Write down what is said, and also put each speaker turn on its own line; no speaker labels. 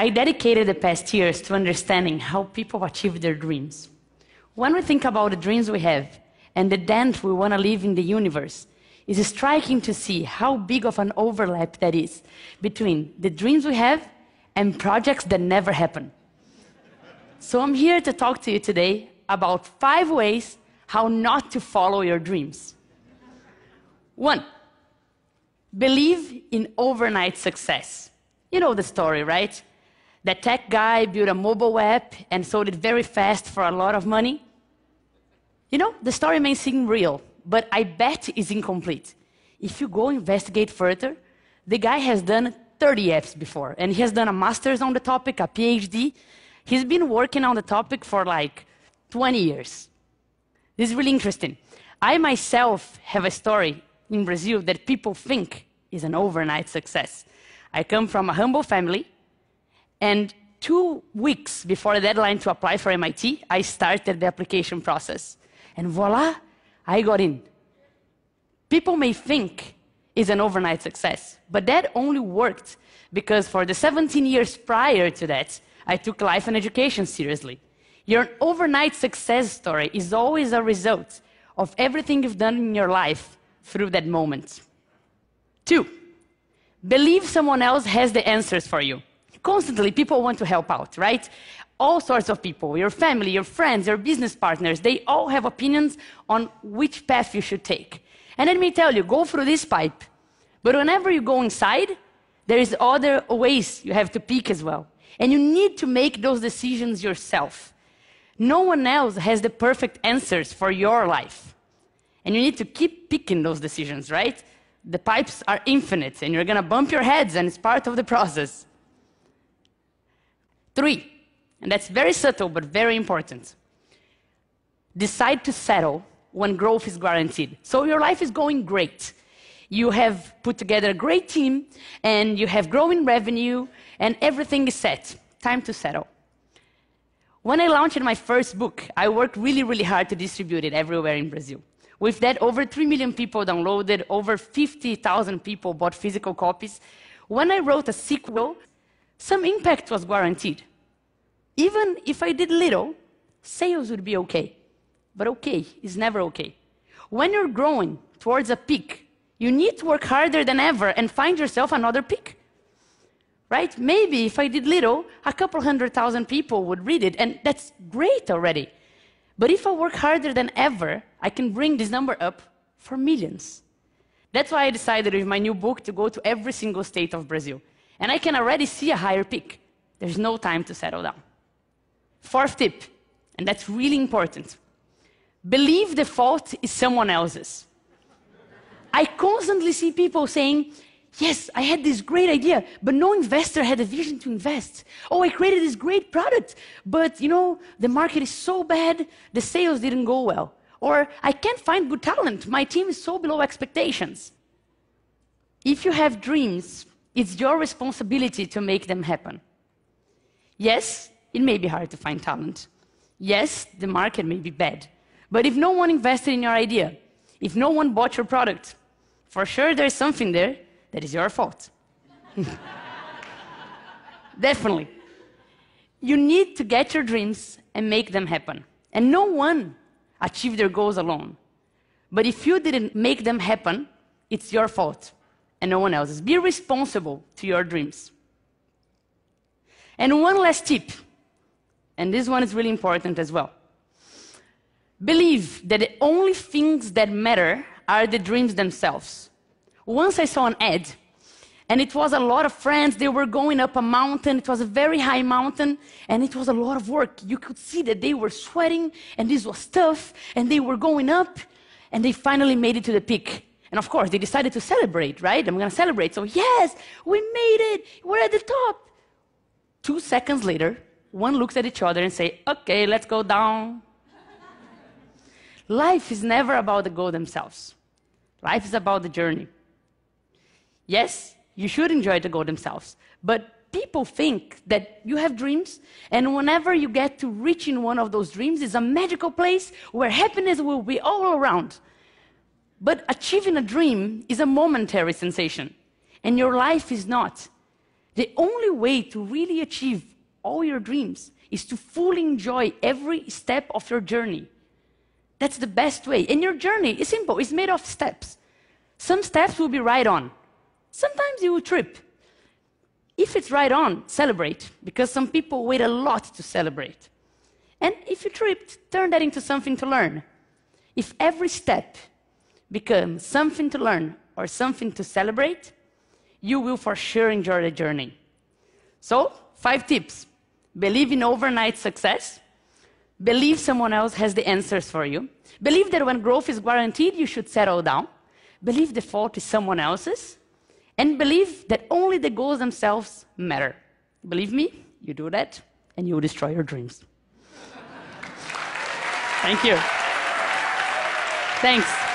I dedicated the past years to understanding how people achieve their dreams. When we think about the dreams we have and the dent we want to leave in the universe, it's striking to see how big of an overlap that is between the dreams we have and projects that never happen. So I'm here to talk to you today about 5 ways how not to follow your dreams. 1, believe in overnight success. You know the story, right? That tech guy built a mobile app and sold it very fast for a lot of money. You know, the story may seem real, but I bet it's incomplete. If you go investigate further, the guy has done 30 apps before, and he has done a master's on the topic, a PhD. He's been working on the topic for like 20 years. This is really interesting. I myself have a story in Brazil that people think is an overnight success. I come from a humble family, and 2 weeks before the deadline to apply for MIT, I started the application process. And voila, I got in. People may think it's an overnight success, but that only worked because for the 17 years prior to that, I took life and education seriously. Your overnight success story is always a result of everything you've done in your life through that moment. 2, believe someone else has the answers for you. Constantly, people want to help out, right? All sorts of people, your family, your friends, your business partners, they all have opinions on which path you should take. And let me tell you, go through this pipe. But whenever you go inside, there is other ways you have to pick as well. And you need to make those decisions yourself. No one else has the perfect answers for your life. And you need to keep picking those decisions, right? The pipes are infinite, and you're going to bump your heads, and it's part of the process. 3, and that's very subtle but very important. Decide to settle when growth is guaranteed. So your life is going great. You have put together a great team, and you have growing revenue, and everything is set. Time to settle. When I launched my first book, I worked really, really hard to distribute it everywhere in Brazil. With that, over 3 million people downloaded, over 50,000 people bought physical copies. When I wrote a sequel, some impact was guaranteed. Even if I did little, sales would be okay. But okay is never okay. When you're growing towards a peak, you need to work harder than ever and find yourself another peak. Right? Maybe if I did little, a couple 100,000 people would read it, and that's great already. But if I work harder than ever, I can bring this number up for millions. That's why I decided with my new book to go to every single state of Brazil. And I can already see a higher peak. There's no time to settle down. 4th tip, and that's really important. Believe the fault is someone else's. I constantly see people saying, yes, I had this great idea, but no investor had a vision to invest. Oh, I created this great product, but you know, the market is so bad, the sales didn't go well. Or I can't find good talent, my team is so below expectations. If you have dreams, it's your responsibility to make them happen. Yes, it may be hard to find talent. Yes, the market may be bad. But if no one invested in your idea, if no one bought your product, for sure there's something there that is your fault. Definitely. You need to get your dreams and make them happen. And no one achieved their goals alone. But if you didn't make them happen, it's your fault and no one else's. Be responsible to your dreams. And one last tip, and this one is really important as well. Believe that the only things that matter are the dreams themselves. Once I saw an ad, and it was a lot of friends, they were going up a mountain, it was a very high mountain, and it was a lot of work. You could see that they were sweating, and this was tough, and they were going up, and they finally made it to the peak. And of course, they decided to celebrate, right? I'm gonna celebrate, so yes, we made it, we're at the top. 2 seconds later, one looks at each other and say, okay, let's go down. Life is never about the goal themselves. Life is about the journey. Yes, you should enjoy the goal themselves, but people think that you have dreams, and whenever you get to reaching one of those dreams, it's a magical place where happiness will be all around. But achieving a dream is a momentary sensation, and your life is not. The only way to really achieve all your dreams is to fully enjoy every step of your journey. That's the best way. And your journey is simple. It's made of steps. Some steps will be right on. Sometimes you will trip. If it's right on, celebrate, because some people wait a lot to celebrate. And if you tripped, turn that into something to learn. If every step becomes something to learn or something to celebrate, you will for sure enjoy the journey. So, 5 tips. Believe in overnight success. Believe someone else has the answers for you. Believe that when growth is guaranteed, you should settle down. Believe the fault is someone else's. And believe that only the goals themselves matter. Believe me, you do that, and you will destroy your dreams. Thank you. Thanks.